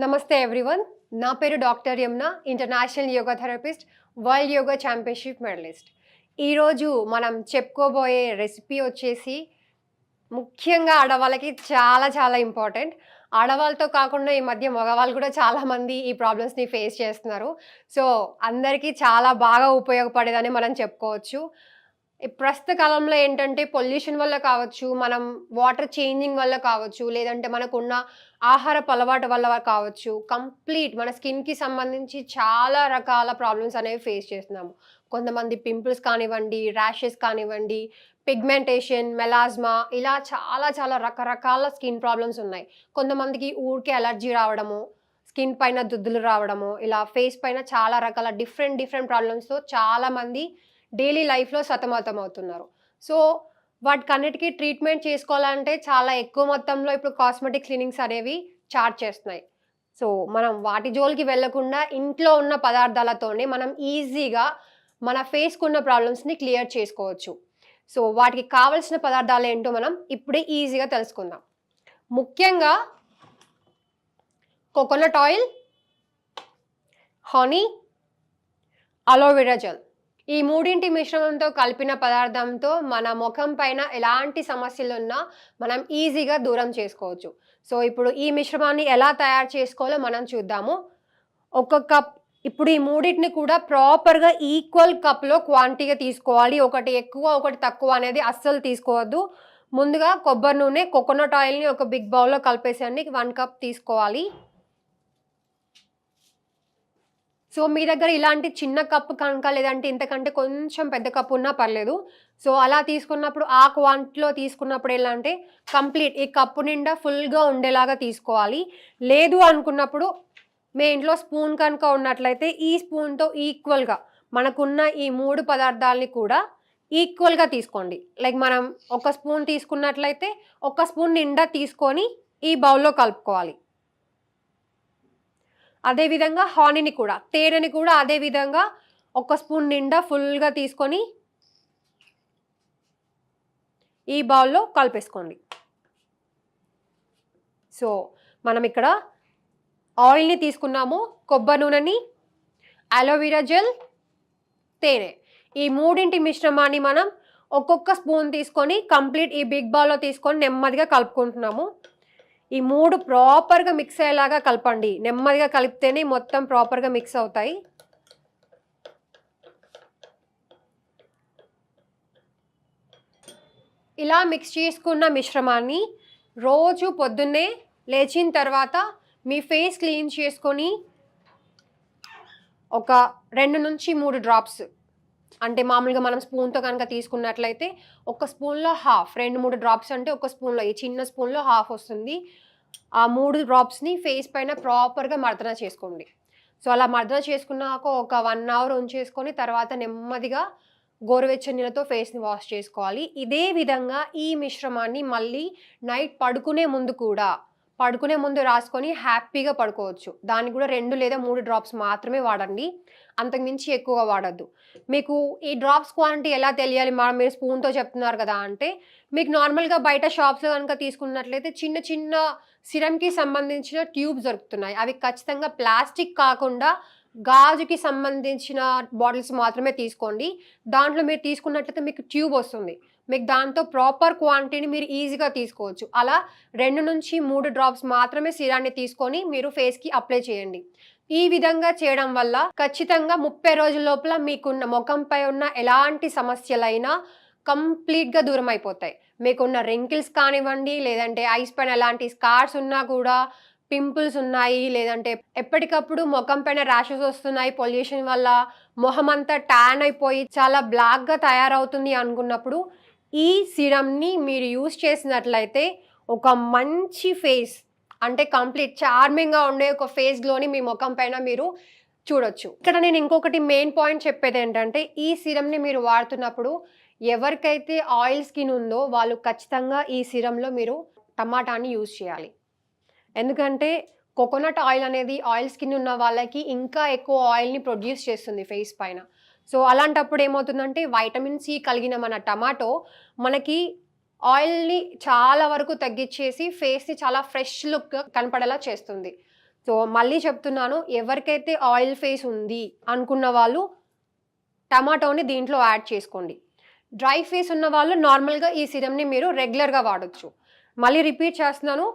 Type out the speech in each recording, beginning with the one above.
నమస్తే ఎవ్రీవన్. నా పేరు doctor Yamuna, international yoga therapist, world yoga championship medallist. ఈరోజు మనం చెప్పుకోబోయే రెసిపీ వచ్చేసి ముఖ్యంగా ఆడవాళ్ళకి చాలా చాలా ఇంపార్టెంట్. ఆడవాళ్ళతో కాకుండా ఈ మధ్య మగవాళ్ళు కూడా చాలామంది ఈ ప్రాబ్లమ్స్‌ని ఫేస్ చేస్తున్నారు. సో, అందరికీ చాలా బాగా ఉపయోగపడేదని మనం చెప్పుకోవచ్చు. ఈ ప్రస్తుత కాలంలో ఏంటంటే పొల్యూషన్ వల్ల కావచ్చు, మనం వాటర్ చేంజింగ్ వల్ల కావచ్చు, లేదంటే మనకున్న ఆహారపు అలవాటు వల్ల కావచ్చు, కంప్లీట్ మన స్కిన్‌కి సంబంధించి చాలా రకాల ప్రాబ్లమ్స్ అనేవి ఫేస్ చేస్తున్నాము. కొంతమంది పింపుల్స్ కానివ్వండి, ర్యాషెస్ కానివ్వండి, పిగ్మెంటేషన్, మెలాస్మా ఇలా చాలా చాలా రకరకాల స్కిన్ ప్రాబ్లమ్స్ ఉన్నాయి. కొంతమందికి ఊరికే అలర్జీ రావడము, స్కిన్ పైన దుద్దులు రావడము, ఇలా ఫేస్ పైన చాలా రకాల డిఫరెంట్ ప్రాబ్లమ్స్‌తో చాలామంది డైలీ లైఫ్‌లో సతమతమవుతున్నారు. సో, వాటికన్నిటికి ట్రీట్మెంట్ చేసుకోవాలంటే చాలా ఎక్కువ మొత్తంలో ఇప్పుడు కాస్మెటిక్ క్లినిక్స్ అనేవి చార్జ్ చేస్తున్నాయి. సో, మనం వాటి జోలికి వెళ్ళకుండా ఇంట్లో ఉన్న పదార్థాలతోనే మనం ఈజీగా మన ఫేస్‌కున్న ప్రాబ్లమ్స్‌ని క్లియర్ చేసుకోవచ్చు. సో, వాటికి కావాల్సిన పదార్థాలేంటో మనం ఇప్పుడే ఈజీగా తెలుసుకుందాం. ముఖ్యంగా coconut oil, honey, aloe vera gel. ఈ మూడింటి మిశ్రమంతో కలిపిన పదార్థంతో మన ముఖం పైన ఎలాంటి సమస్యలున్నా మనం ఈజీగా దూరం చేసుకోవచ్చు. సో, ఇప్పుడు ఈ మిశ్రమాన్ని ఎలా తయారు చేసుకోవాలో మనం చూద్దాము. ఒక కప్ ఇప్పుడు ఈ మూడింటిని కూడా ప్రాపర్‌గా ఈక్వల్ కప్‌లో క్వాంటిటీగా తీసుకోవాలి. ఒకటి ఎక్కువ, ఒకటి తక్కువ అనేది అస్సలు తీసుకోవద్దు. ముందుగా కొబ్బరి నూనె, కోకోనట్ ఆయిల్‌ని ఒక బిగ్ బౌల్‌లో కలిపేసేయండి. 1 కప్ తీసుకోవాలి. సో, మీ దగ్గర ఇలాంటి చిన్న కప్పు కనుక లేదంటే ఇంతకంటే కొంచెం పెద్ద కప్పు ఉన్నా పర్లేదు. సో, అలా తీసుకున్నప్పుడు ఆ క్వాంటిటీలో తీసుకున్నప్పుడు ఎలా అంటే కంప్లీట్ ఈ కప్పు నిండా ఫుల్‌గా ఉండేలాగా తీసుకోవాలి. లేదు అనుకున్నప్పుడు మీ ఇంట్లో స్పూన్ కనుక ఉన్నట్లయితే ఈ స్పూన్‌తో ఈక్వల్‌గా మనకున్న ఈ 3 పదార్థాలని కూడా ఈక్వల్‌గా తీసుకోండి. లైక్ మనం ఒక స్పూన్ తీసుకున్నట్లయితే ఒక స్పూన్ నిండా తీసుకొని ఈ బౌల్‌లో కలుపుకోవాలి. అదేవిధంగా హానీని కూడా, తేనెని కూడా అదే విధంగా ఒక స్పూన్ నిండా ఫుల్‌గా తీసుకొని ఈ బౌల్‌లో కలిపేసుకోండి. సో, మనం ఇక్కడ ఆయిల్‌ని తీసుకున్నాము, కొబ్బరి నూనెని, అలోవెరా జెల్, తేనె. ఈ మూడింటి మిశ్రమాన్ని మనం ఒక్కొక్క స్పూన్ తీసుకొని కంప్లీట్ ఈ బిగ్ బౌల్‌లో తీసుకొని నెమ్మదిగా కలుపుకుంటున్నాము. ఈ 3 ప్రాపర్‌గా మిక్స్ అయ్యేలాగా కలపండి. నెమ్మదిగా కలిపితేనే మొత్తం ప్రాపర్‌గా మిక్స్ అవుతాయి. ఇలా మిక్స్ చేసుకున్న మిశ్రమాన్ని రోజు పొద్దున్నే లేచిన తర్వాత మీ ఫేస్ క్లీన్ చేసుకొని ఒక 2 నుంచి 3 డ్రాప్స్ అంటే మామూలుగా మనం స్పూన్‌తో కనుక తీసుకున్నట్లయితే ఒక స్పూన్‌లో హాఫ్ 2, 3 డ్రాప్స్ అంటే ఒక స్పూన్‌లో ఈ చిన్న స్పూన్‌లో హాఫ్ వస్తుంది. ఆ 3 డ్రాప్స్‌ని ఫేస్ పైన ప్రాపర్‌గా మర్దన చేసుకోండి. సో, అలా మర్దన చేసుకున్నాక ఒక 1 అవర్ ఉంచేసుకొని తర్వాత నెమ్మదిగా గోరువెచ్చని నీళ్ళతో ఫేస్‌ని వాష్ చేసుకోవాలి. ఇదే విధంగా ఈ మిశ్రమాన్ని మళ్ళీ నైట్ పడుకునే ముందు రాసుకొని హ్యాపీగా పడుకోవచ్చు. దానికి కూడా 2 లేదా 3 డ్రాప్స్ మాత్రమే వాడండి. అంతకుమించి ఎక్కువగా వాడొద్దు. మీకు ఈ డ్రాప్స్ క్వాంటిటీ ఎలా తెలియాలి? మీరు స్పూన్‌తో చెప్తున్నారు కదా అంటే, మీకు నార్మల్‌గా బయట షాప్స్‌లో కనుక తీసుకున్నట్లయితే చిన్న చిన్న సిరమ్‌కి సంబంధించిన ట్యూబ్స్ దొరుకుతున్నాయి. అవి ఖచ్చితంగా ప్లాస్టిక్ కాకుండా గాజుకి సంబంధించిన బాటిల్స్ మాత్రమే తీసుకోండి. దాంట్లో మీరు తీసుకున్నట్లయితే మీకు ట్యూబ్ వస్తుంది. మీకు దాంతో ప్రాపర్ క్వాంటిటీని మీరు ఈజీగా తీసుకోవచ్చు. అలా 2 నుంచి 3 డ్రాప్స్ మాత్రమే సిరాన్ని తీసుకొని మీరు ఫేస్‌కి అప్లై చేయండి. ఈ విధంగా చేయడం వల్ల ఖచ్చితంగా 30 రోజుల లోపల మీకున్న ముఖంపై ఉన్న ఎలాంటి సమస్యలైనా కంప్లీట్‌గా దూరం అయిపోతాయి. మీకున్న రింకిల్స్ కానివ్వండి, లేదంటే ఐస్ పైన ఎలాంటి స్కార్స్ ఉన్నా కూడా, పింపుల్స్ ఉన్నాయి, లేదంటే ఎప్పటికప్పుడు ముఖం పైన ర్యాషెస్ వస్తున్నాయి పొల్యూషన్ వల్ల, మొహమంతా ట్యాన్ అయిపోయి చాలా బ్లాక్‌గా తయారవుతుంది అనుకున్నప్పుడు ఈ సిరమ్‌ని మీరు యూజ్ చేసినట్లయితే ఒక మంచి ఫేస్ అంటే కంప్లీట్ చార్మింగ్‌గా ఉండే ఒక ఫేస్ గ్లోని మీ ముఖం పైన మీరు చూడొచ్చు. ఇక్కడ నేను ఇంకొకటి మెయిన్ పాయింట్ చెప్పేదేంటంటే ఈ సిరమ్‌ని మీరు వాడుతున్నప్పుడు ఎవరికైతే ఆయిల్ స్కిన్ ఉందో వాళ్ళు ఖచ్చితంగా ఈ సిరమ్‌లో మీరు టమాటాని యూజ్ చేయాలి. ఎందుకంటే కోకోనట్ ఆయిల్ అనేది ఆయిల్ స్కిన్ ఉన్న వాళ్ళకి ఇంకా ఎక్కువ ఆయిల్‌ని ప్రొడ్యూస్ చేస్తుంది ఫేస్ పైన. సో, అలాంటప్పుడు ఏమవుతుందంటే వైటమిన్ సి కలిగిన మన టమాటో మనకి ఆయిల్‌ని చాలా వరకు తగ్గిచ్చేసి ఫేస్‌ని చాలా ఫ్రెష్ లుక్ కనపడేలా చేస్తుంది. సో మళ్ళీ చెప్తున్నాను, ఎవరికైతే ఆయిల్ ఫేస్ ఉంది అనుకున్న వాళ్ళు టమాటోని దీంట్లో యాడ్ చేసుకోండి. డ్రై ఫేస్ ఉన్న వాళ్ళు నార్మల్గా ఈ సిరమ్ని మీరు రెగ్యులర్గా వాడచ్చు. మళ్ళీ రిపీట్ చేస్తున్నాను,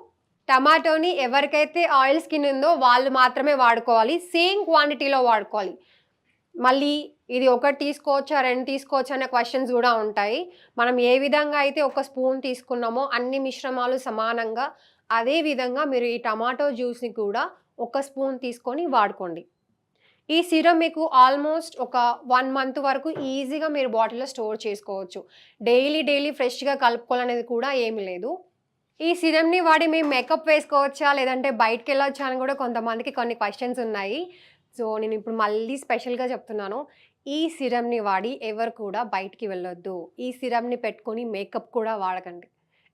టమాటోని ఎవరికైతే ఆయిల్ స్కిన్ ఉందో వాళ్ళు మాత్రమే వాడుకోవాలి, సేమ్ క్వాంటిటీలో వాడుకోవాలి. మళ్ళీ ఇది ఒకటి తీసుకోవచ్చా 2 తీసుకోవచ్చా అనే క్వశ్చన్స్ కూడా ఉంటాయి. మనం ఏ విధంగా అయితే ఒక స్పూన్ తీసుకున్నామో అన్ని మిశ్రమాలు సమానంగా, అదే విధంగా మీరు ఈ టమాటో జ్యూస్ని కూడా ఒక స్పూన్ తీసుకొని వాడుకోండి. ఈ సిరమ్ మీకు ఆల్మోస్ట్ ఒక 1 మంత్ వరకు ఈజీగా మీరు బాటిల్లో స్టోర్ చేసుకోవచ్చు. డైలీ ఫ్రెష్గా కలుపుకోవాలనేది కూడా ఏమీ లేదు. ఈ సిరమ్ని వాడి మేము మేకప్ వేసుకోవచ్చా లేదంటే బయటకు వెళ్ళొచ్చా అని కూడా కొంతమందికి కొన్ని క్వశ్చన్స్ ఉన్నాయి. సో నేను ఇప్పుడు మళ్ళీ స్పెషల్గా చెప్తున్నాను, ఈ సిరమ్ని వాడి ఎవరు కూడా బయటికి వెళ్ళొద్దు. ఈ సిరమ్ని పెట్టుకొని మేకప్ కూడా వాడకండి.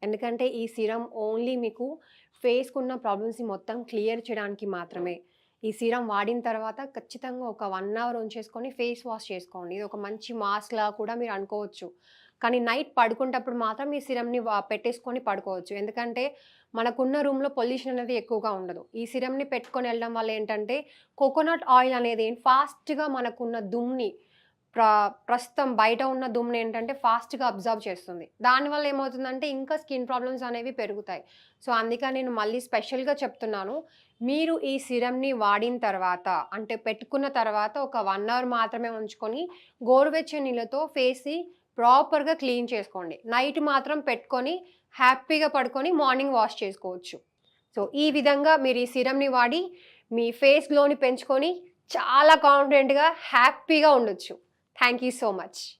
ఎందుకంటే ఈ సిరమ్ ఓన్లీ మీకు ఫేస్కు ఉన్న ప్రాబ్లమ్స్ని మొత్తం క్లియర్ చేయడానికి మాత్రమే. ఈ సీరం వాడిన తర్వాత ఖచ్చితంగా ఒక 1 అవర్ ఉంచేసుకొని ఫేస్ వాష్ చేసుకోండి. ఇది ఒక మంచి మాస్క్లా కూడా మీరు అనుకోవచ్చు. కానీ నైట్ పడుకునేటప్పుడు మాత్రం ఈ సిరమ్ని పెట్టేసుకొని పడుకోవచ్చు. ఎందుకంటే మనకున్న రూమ్లో పొల్యూషన్ అనేది ఎక్కువగా ఉండదు. ఈ సిరమ్ని పెట్టుకొని వెళ్ళడం వల్ల ఏంటంటే కోకోనట్ ఆయిల్ అనేది ఫాస్ట్గా మనకున్న దుమ్ని ప్రస్తుతం బయట ఉన్న దుమ్ముని ఏంటంటే ఫాస్ట్గా అబ్జర్వ్ చేస్తుంది. దానివల్ల ఏమవుతుందంటే ఇంకా స్కిన్ ప్రాబ్లమ్స్ అనేవి పెరుగుతాయి. సో అందుకని నేను మళ్ళీ స్పెషల్గా చెప్తున్నాను, మీరు ఈ సిరమ్ని వాడిన తర్వాత అంటే పెట్టుకున్న తర్వాత ఒక 1 అవర్ మాత్రమే ఉంచుకొని గోరువెచ్చని నీళ్ళతో ఫేస్ని ప్రాపర్గా క్లీన్ చేసుకోండి. నైట్ మాత్రం పెట్టుకొని హ్యాపీగా పడుకొని మార్నింగ్ వాష్ చేసుకోవచ్చు. సో ఈ విధంగా మీరు ఈ సిరమ్ని వాడి మీ ఫేస్ గ్లోని పెంచుకొని చాలా కాన్ఫిడెంట్గా హ్యాపీగా ఉండొచ్చు. Thank you so much.